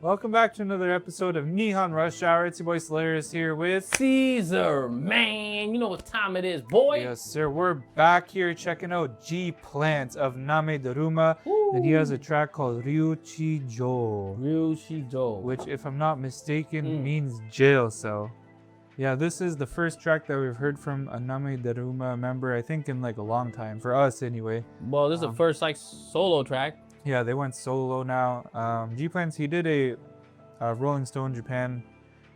Welcome back to another episode of Nihon Rush Hour. It's your boy Slayers here with Caesar, man. You know what time it is, boy. Yes, sir. We're back here checking out G-Plant of Name Daruma. And he has a track called Ryuchijo. Ryuchijo. Which, if I'm not mistaken, means jail cell. Yeah, this is the first track that we've heard from a Name Daruma member, I think, in like a long time. For us, anyway. Well, this is the first like solo track. Yeah, they went solo now. G-Plants, he did a Rolling Stone Japan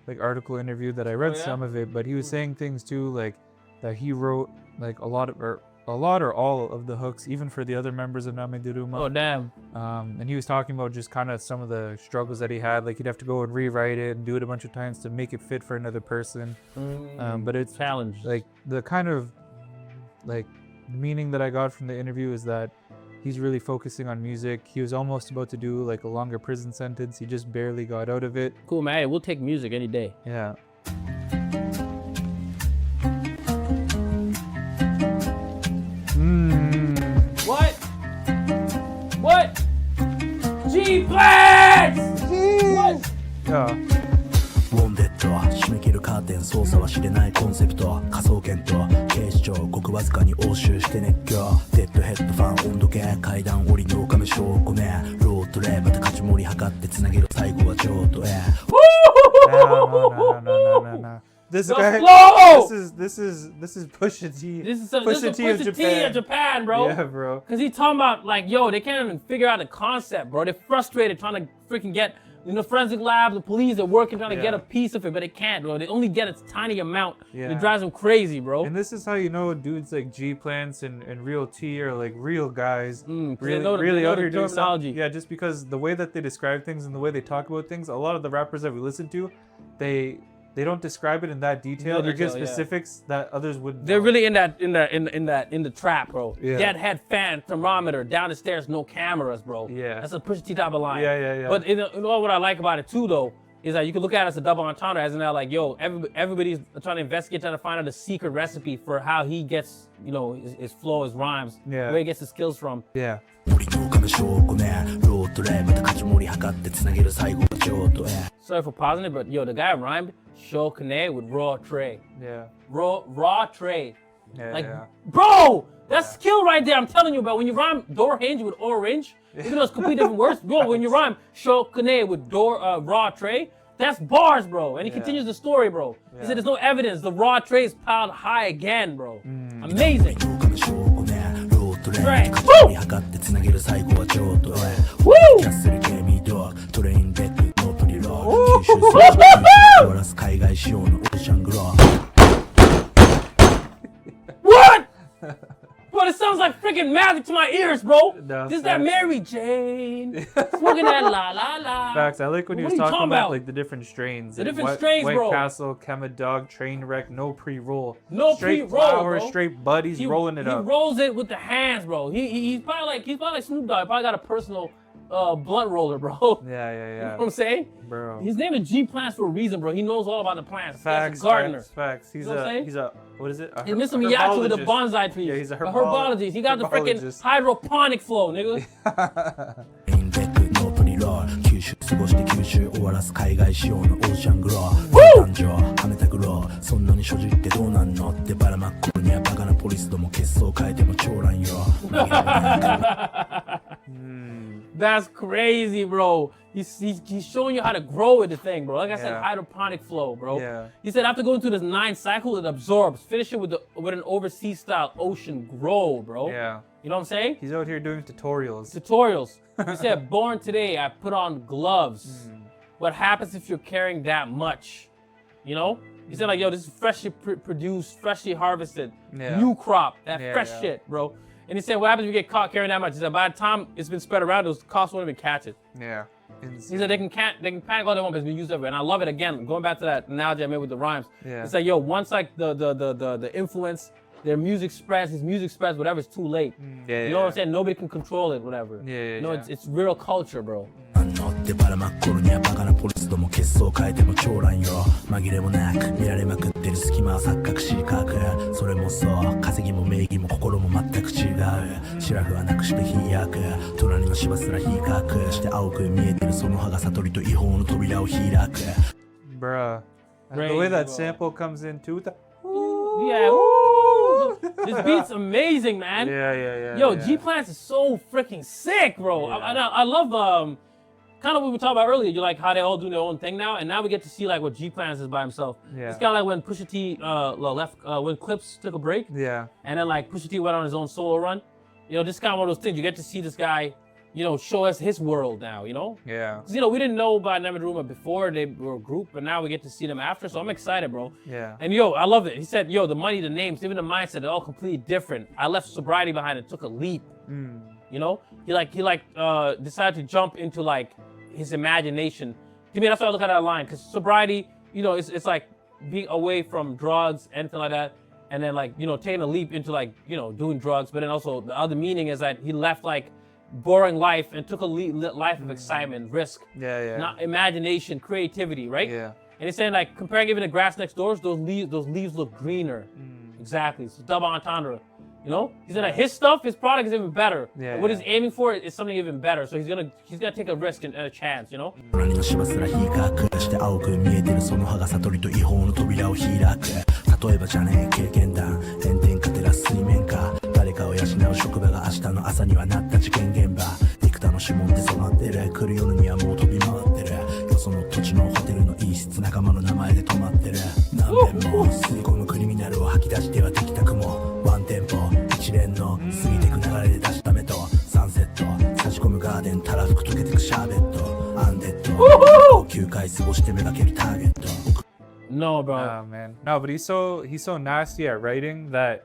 like article interview that I read some of it, but he was saying things too like that he wrote like a lot or all of the hooks, even for the other members of Name Daruma. Oh damn! And he was talking about just kind of some of the struggles that he had. Like he'd have to go and rewrite it and do it a bunch of times to make it fit for another person. But it's challenge. Like the kind of like meaning that I got from the interview is that he's really focusing on music. He was almost about to do like a longer prison sentence. He just barely got out of it. Cool, man. Hey, we'll take music any day. Yeah. What? What? G-Plants! What? Yeah. ウォンデッド締め切るカーテン操作は知れないコンセプト科捜研と警視庁ごくわずかに押収して熱狂デッドヘッドファン温度計階段降りの岡目証拠ねロートレーまた勝ち盛り測ってつなげる最後は譲渡へ No. This guy, this is Pusha T. This is Pusha T of Japan, bro. Yeah, bro. Cause he's talking about like, yo, they can't even figure out the concept, bro. They're frustrated trying to freaking get, you know, forensic labs, the police are working trying to get a piece of it, but they can't, bro. They only get a tiny amount. Yeah. It drives them crazy, bro. And this is how you know dudes like G-Plants and Real T are like real guys. Really out here doing something. Yeah, just because the way that they describe things and the way they talk about things, a lot of the rappers that we listen to, they don't describe it in that detail. They give specifics that others wouldn't. They're really in the trap, bro. Yeah. Deadhead fan thermometer down the stairs, no cameras, bro. Yeah. That's a Pusha T type of line. Yeah. But you know what I like about it too, though, is that you can look at it as a double entendre, as in that like, yo, everybody's trying to investigate, trying to find out the secret recipe for how he gets, you know, his flow, his rhymes, where he gets his skills from. Yeah. 森の岡目証拠ねロートレーまた勝ち盛り測ってつなげる最後は譲渡へ Sorry for pausing it, but yo, the guy rhymed Shokane with raw tray. Yeah. Raw tray. Yeah. Bro, that's skill right there. I'm telling you about when you rhyme door hinge with orange, even though it's completely different words. Bro, when you rhyme Shokane with raw tray, that's bars, bro. And he continues the story, bro. He said there's no evidence. The raw tray is piled high again, bro. Amazing. Right. Woo! What? Bro, this sounds like freaking magic to my ears, bro. No, this is that Mary Jane smoking that la la la. Facts. I like when he was talking about like the different strains. The different strains, bro. White Castle, Kema Dog, Trainwreck, no pre-roll. No straight pre-roll, flour, bro. straight buddies rolling it up. He rolls it with the hands, bro. He's probably like Snoop Dogg. He probably got a personal blunt roller, bro. Yeah. You know what I'm saying? Bro. His name is G-Plants for a reason, bro. He knows all about the plants. Facts. He's a gardener. Facts. He's a what is it? He's Mr. Miyagi with the bonsai trees. Yeah, he's a herbologist. He got the freaking hydroponic flow, nigga. 九州過ごして九州終わらす海外仕様のオーシャングロー誕生はめたグローそんなに所持ってどうなんのってばらまっころにはバカなポリスども血相変えても長乱よ That's crazy, bro. He's showing you how to grow with the thing, bro. Like I said, hydroponic flow, bro. Yeah. He said after going through this 9 cycle, it absorbs. Finish it with an overseas style ocean grow, bro. Yeah. You know what I'm saying? He's out here doing tutorials. He said, born today, I put on gloves. What happens if you're carrying that much? You know? He said like, yo, this is freshly produced, freshly harvested, new crop, that fresh shit, bro. And he said, what happens if you get caught carrying that much? He said, by the time it's been spread around, those cops won't even catch it. Yeah. He said they can panic all they want, but it's been used everywhere. And I love it again, going back to that analogy I made with the rhymes. Yeah. It's like, yo, once like the influence, their music spreads, his music spreads, whatever, it's too late. You know what I'm saying? Nobody can control it, whatever. Yeah. It's real culture, bro. ってばらまく頃にはバカなポリスども血相変えても長乱よ紛れもなく見られまくってる隙間は錯覚しかくそれもそう稼ぎも名義も心も全く違うシラフはなくして飛躍隣の芝すら比較して青く見えてるその葉が悟りと違法の扉を開く Bruh. The way that sample comes in too. Yeah, woo! This beat's amazing, man. Yeah. Yo, G-Plants is so freaking sick, bro. I love kind of what we talked about earlier. You like how they all do their own thing now, and now we get to see like what G-Plants is by himself. Yeah. It's kind of like when Pusha T left when Clips took a break. Yeah. And then like Pusha T went on his own solo run. You know, this is kind of one of those things. You get to see this guy, you know, show us his world now. You know. Yeah. Because you know we didn't know about Never Rumor before they were a group, but now we get to see them after. So I'm excited, bro. Yeah. And yo, I love it. He said, yo, the money, the names, even the mindset, they're all completely different. I left sobriety behind and took a leap. You know, he decided to jump into like his imagination. To me, that's why I look at that line, because sobriety, you know, it's like being away from drugs, anything like that, and then like, you know, taking a leap into like, you know, doing drugs. But then also the other meaning is that he left like boring life and took a life of excitement, risk, not imagination, creativity, right? Yeah. And he's saying like comparing even the grass next door, those leaves look greener. Exactly. It's double entendre. You know, he said that his stuff, his product is even better. What he's aiming for is something even better. So he's gonna take a risk and a chance. You know. 隣の芝すら比較して青く見えてるその葉が悟りと違法の扉を開く例えばじゃねえ経験談炎天下照らす水面下誰かを養う職場が明日の朝にはなった事件現場幾多の指紋で染まってる来る夜にはもう飛び回ってるよその土地のホテルの一室仲間の名前で泊まってる何遍も吸い込むクリミナルを吐き出しては的確もワンテンポ一連の過ぎてく流れで出した目とサンセット差し込むガーデンたらふく溶けてくシャーベットアンデッド9回過ごしてめがけるターゲット No, bro. Oh man, no, but he's so nasty at writing that,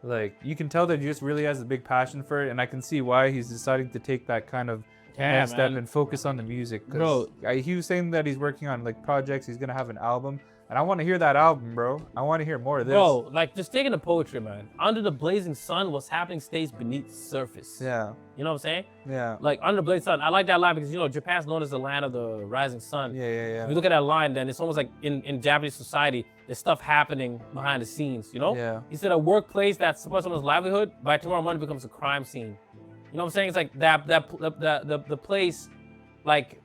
like, you can tell that he just really has a big passion for it, and I can see why he's deciding to take that kind of next step and focus on the music. Bro, he was saying that he's working on like projects. He's gonna have an album, and I want to hear that album, bro. I want to hear more of this. Bro, like just taking the poetry, man. Under the blazing sun, what's happening stays beneath the surface. Yeah. You know what I'm saying? Yeah. Like under the blazing sun. I like that line because you know Japan's known as the land of the rising sun. Yeah. If you look at that line, then it's almost like in Japanese society, there's stuff happening behind the scenes. You know? Yeah. He said a workplace that supports someone's livelihood by tomorrow morning becomes a crime scene. You know what I'm saying? It's like the place, like,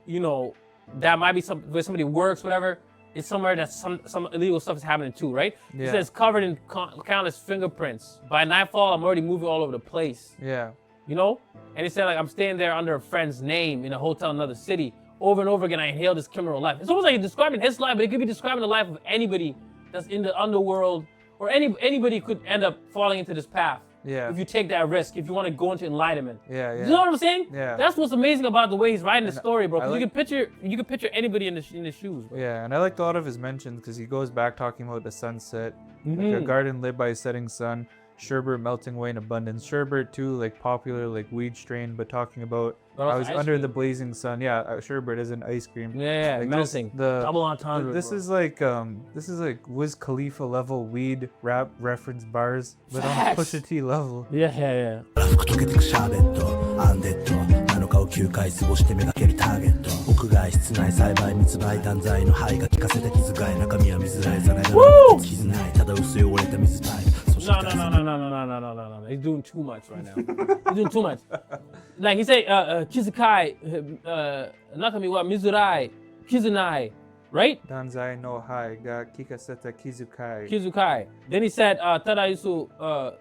you know, that might be where somebody works, whatever. It's somewhere that some illegal stuff is happening too, right? Yeah. He says covered in countless fingerprints. By nightfall, I'm already moving all over the place. Yeah. You know? And he said like I'm staying there under a friend's name in a hotel in another city. Over and over again, I inhale this criminal life. It's almost like he's describing his life, but it could be describing the life of anybody that's in the underworld, or anybody could end up falling into this path. Yeah. If you take that risk, if you want to go into enlightenment. Yeah. You know what I'm saying? Yeah. That's what's amazing about the way he's writing the story, bro. 'Cause like, you can picture anybody in the shoes, bro. Yeah, and I liked a lot of his mentions because he goes back talking about the sunset, like a garden lit by a setting sun, sherbet melting away in abundance. Sherbet too, like popular like weed strain, but talking about I was under the blazing sun. Yeah, sherbet is an ice cream. Yeah, like melting. Double entendre. This bro. is like Wiz Khalifa level weed rap reference bars, but on a Pusha T level. Yeah. 服溶けてくシャーベットアンデッド7日を9回過ごしてめがけるターゲット屋外室内栽培密売断材の灰が効かせた気遣い中身は見づらいざらいが傷ないただ薄汚れた水パイプ No. He's doing too much right now. He's doing too much. Like he said, kizukai, nakami wa mizurai, kizunai, right? Danzai no hai ga kikaseta kizukai. Kizukai. Then he said, tadaisu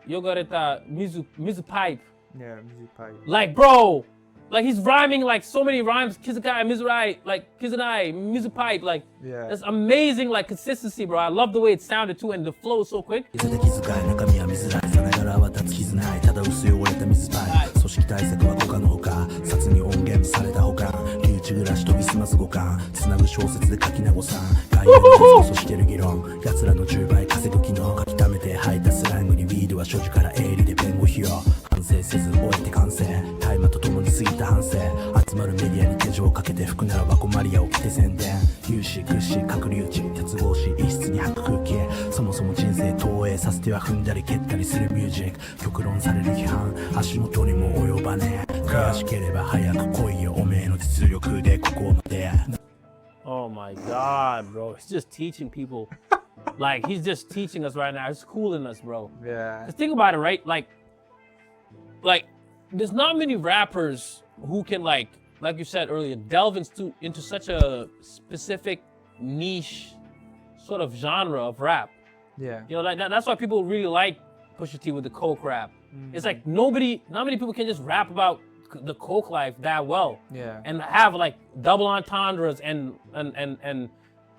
yogareta mizu pipe. Yeah, mizu pipe. Like, bro, like he's rhyming like so many rhymes. Kizukai, mizurai, like kizunai, mizu pipe. Like, yeah. That's amazing, like consistency, bro. I love the way it sounded too, and the flow is so quick. 中身は見づらいさながら泡立つ傷ないただ薄汚れた水パイプ組織対策は他のほか札に音源されたほか留置暮らし研ぎ澄ます五感つなぐ小説で書きなごさん概念をそしてる議論奴らの10倍稼ぐ機能書き溜めて吐いたスラングにウィードは所持から営利で弁護費用反省せず終えて完成大麻と共に過ぎた反省集まるメディアに手錠をかけて服ならば困り屋を着て宣伝有志屈指閣僚地鉄格子一室に吐く空気そもそも人生投影させては踏んだり蹴ったりするミュージック極論される批判足元にも及ばねえ悔しければ早く来いよおめえの実力でここまで Oh my god, bro. He's just teaching people. Like, he's just teaching us right now. He's schooling us, bro. Yeah. Just think about it, right? Like, there's not many rappers who can, like you said earlier, delve into such a specific niche sort of genre of rap. Yeah. You know, like that's why people really like Pusha T with the coke rap. It's like not many people can just rap about the coke life that well. Yeah. And have like double entendres and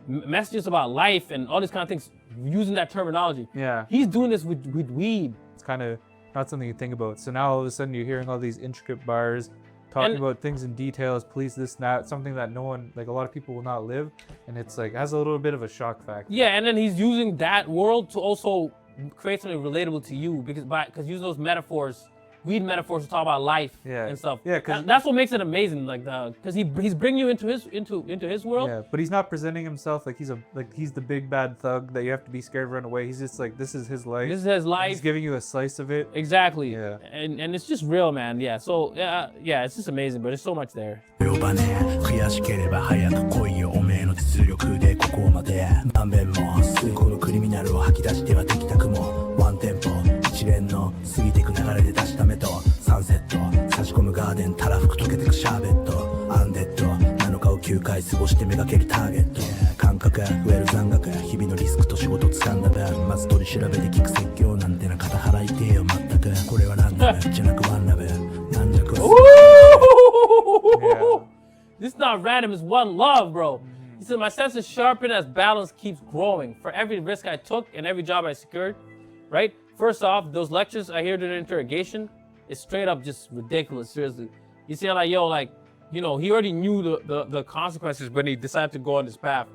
messages about life and all these kind of things using that terminology. Yeah. He's doing this with weed. It's kind of not something you think about. So now all of a sudden you're hearing all these intricate bars, talking about things in details, police, this, that, something that no one, like a lot of people will not live. And it's like, has a little bit of a shock factor. Yeah, and then he's using that world to also create something relatable to you because using those metaphors, weed metaphors to talk about life and stuff. Yeah, because that's what makes it amazing. Like because he's bringing you into his world. Yeah, but he's not presenting himself like he's the big bad thug that you have to be scared to run away. He's just like, this is his life. This is his life. He's giving you a slice of it. Exactly. Yeah. And it's just real, man. Yeah. So yeah, it's just amazing. But there's so much there. 呼ばねえ悔しければ早く来いよおめえの実力でここまで何遍も数個のクリミナルを吐き出してはできたくもワンテンポ一連の過ぎてく流れで出した目とサンセット差し込むガーデンたらふく溶けてくシャーベットアンデッド7日を9回過ごしてめがけるターゲット感覚増える残額日々のリスクと仕事掴んだ分まず取り調べて聞く説教なんてな肩払いてえよ全くこれはランダムじゃなくワンラブ軟弱は This is not random, it's one love, bro. He said, my senses sharpen as balance keeps growing. For every risk I took and every job I secured, right? First off, those lectures I hear during interrogation, it's straight up just ridiculous, seriously. You see, like, yo, like, you know, he already knew the consequences when he decided to go on this path.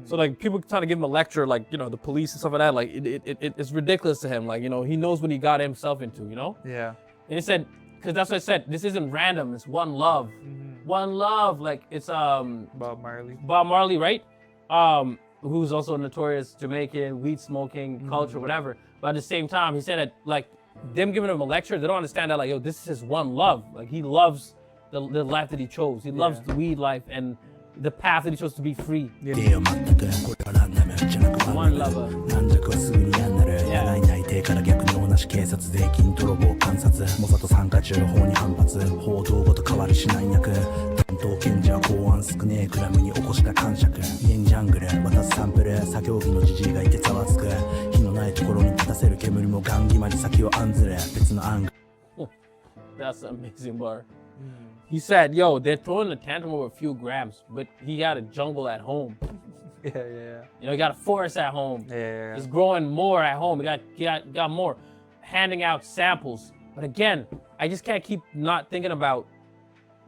So, like, people trying to give him a lecture, like, you know, the police and stuff like that, like, it's ridiculous to him. Like, you know, he knows what he got himself into, you know? Yeah. And he said, because that's what I said, this isn't random, it's one love. One love, like it's Bob Marley. Bob Marley, right? Who's also a notorious Jamaican weed smoking culture, whatever. But at the same time, he said that like them giving him a lecture, they don't understand that like, yo, this is his one love. Like he loves the life that he chose. He loves the weed life and the path that he chose to be free. One lover. 手から逆に同じ警察税金泥棒観察モサと参加中法に反発報道ごと変わりしない役担当検事は公安少ねえクラムに起こした感触家にジャングル渡すサンプル作業着のジジイがいてざわつく火のないところに立たせる煙もガン決まり先を案ずれ別のアングル That's an amazing bar. He said, yo, they're throwing a tantrum over a few grams, but he got a jungle at home. Yeah. You know, he got a forest at home. Yeah. He's growing more at home. He got more, handing out samples. But again, I just can't keep not thinking about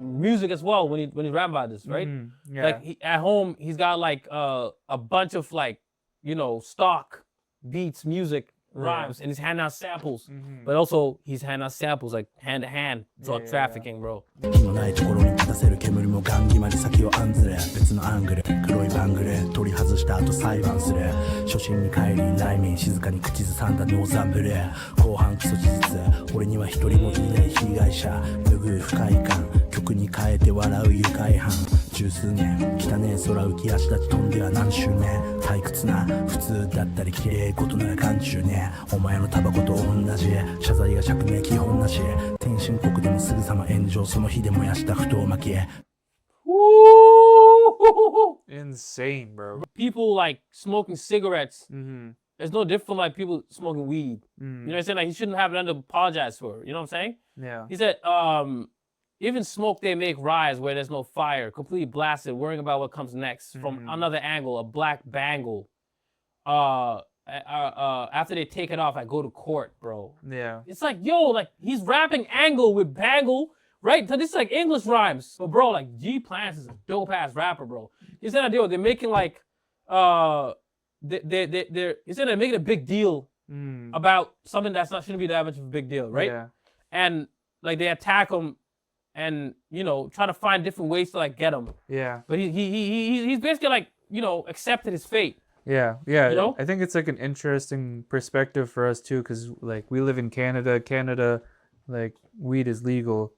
music as well when he's rapping about this, right? Yeah. Like at home, he's got like a bunch of like, you know, stock beats, music, rhymes, and he's handing out samples. But also he's handing out samples like hand to hand. It's all trafficking, bro. 火のないところに立たせる煙もガン決まり先を案ずれ別のアングル黒いバングル取り外した後裁判する初心に帰り雷鳴静かに口ずさんだノーザンブル後半基礎事実俺には一人もいない被害者拭う不快感曲に変えて笑う愉快犯十数年汚ねえ空浮き足立ち飛んでは何周目退屈な普通だったり綺麗事なら眼中ねお前のタバコと同じ謝罪が釈明基本なし天津国でもすぐさま炎上その火で燃やした不当巻き Insane, bro. People like smoking cigarettes. It's no different from like people smoking weed. You know what I'm saying? Like he shouldn't have nothing to apologize for. You know what I'm saying? Yeah. He said, even smoke they make rise where there's no fire, completely blasted, worrying about what comes next from another angle, a black bangle. After they take it off, I go to court, bro. Yeah. It's like, yo, like he's rapping angle with bangle, right? So this is like English rhymes. But bro, like G-Plants is a dope ass rapper, bro. He said, yo, they're making like, he said they're making a big deal about something that's not shouldn't be that much of a big deal, right? Yeah. And like they attack him, and you know try to find different ways to like get him. Yeah. But he's basically like you know accepted his fate. Yeah. You know? I think it's like an interesting perspective for us too, because like we live in Canada. Canada like weed is legal.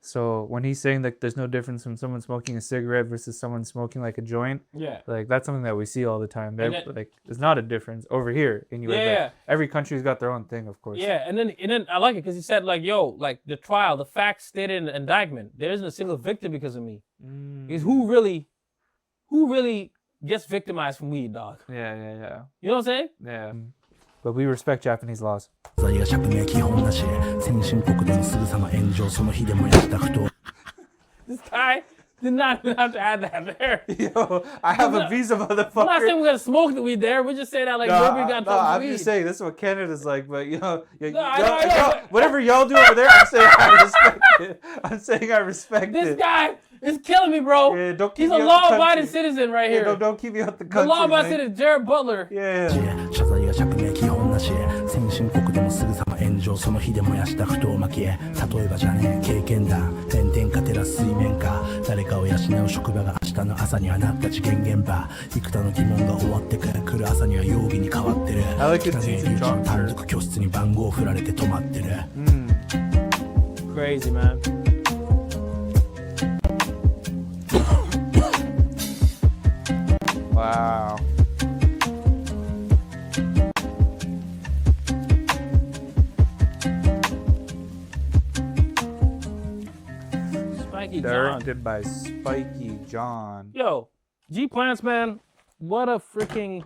So when he's saying that there's no difference from someone smoking a cigarette versus someone smoking like a joint, like that's something that we see all the time. Like there's not a difference over here in US. Every country's got their own thing, of course. Yeah, and then I like it because he said like, yo, like the trial, the facts stated in the indictment, there isn't a single victim because of me. Because who really gets victimized from weed, dog? Yeah. You know what I'm saying? Yeah. But we respect Japanese laws. This guy did not even have to add that there. Yo, I have a visa, motherfucker. I'm not saying we're gonna smoke the weed there. We're just saying that like nobody got no, weed. I'm just saying this is what Canada's like. But you know, I whatever y'all do over there, I'm saying I respect it. I'm saying I respect this it. This guy is killing me, bro. Yeah, don't keep He's me a out law-abiding citizen right here. Yeah, don't keep me out the country. The law-abiding citizen, Jared Butler. Yeah. 先進国でもすぐさま炎上その火で燃やした不当巻き例えばじゃねえ経験談炎天下照らす水面下誰かを養う職場が明日の朝にはなった事件現場幾多の疑問が終わってから来る朝には容疑に変わってる汚ねえ留置の単独居室に番号振られて止まってる Crazy, man. Wow. Directed by Spiky John. Yo, G-Plants, man, what a freaking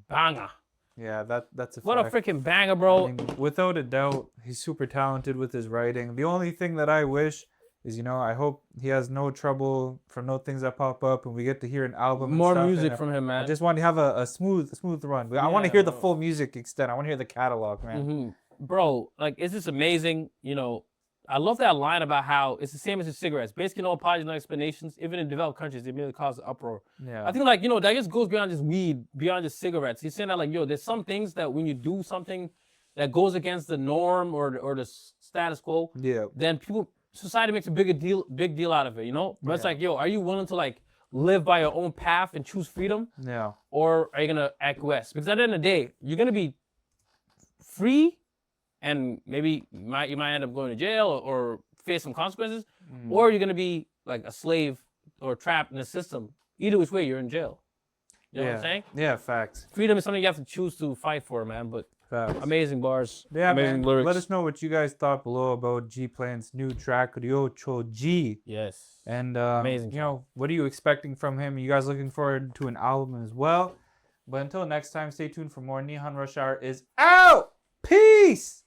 banger. Yeah, that's a What a freaking banger, bro. I mean, without a doubt, he's super talented with his writing. The only thing that I wish is, you know, I hope he has no trouble from no things that pop up and we get to hear an album More and stuff. music from him, man. I just want to have a smooth run. I want to hear the full music extent. I want to hear the catalog, man. Bro, like, it's just amazing, you know. I love that line about how it's the same as the cigarettes. Basically, no apologies, no explanations. Even in developed countries, they merely cause uproar. Yeah. I think, like, you know, that just goes beyond just weed, beyond just cigarettes. He's saying that, like, yo, there's some things that when you do something that goes against the norm or the status quo, then society makes a big deal out of it, you know? But it's like, yo, are you willing to, like, live by your own path and choose freedom? Yeah. Or are you going to acquiesce? Because at the end of the day, you're going to be free. And maybe you might end up going to jail or face some consequences, or you're gonna be like a slave or trapped in the system. Either which way, you're in jail. You know what I'm saying? Yeah, facts. Freedom is something you have to choose to fight for, man. But facts. Amazing bars, amazing lyrics. Let us know what you guys thought below about G-Plant's new track, Ryuchijo. Yes. And amazing. You know, what are you expecting from him? You guys looking forward to an album as well? But until next time, stay tuned for more. Nihon Rush Hour is out. Peace.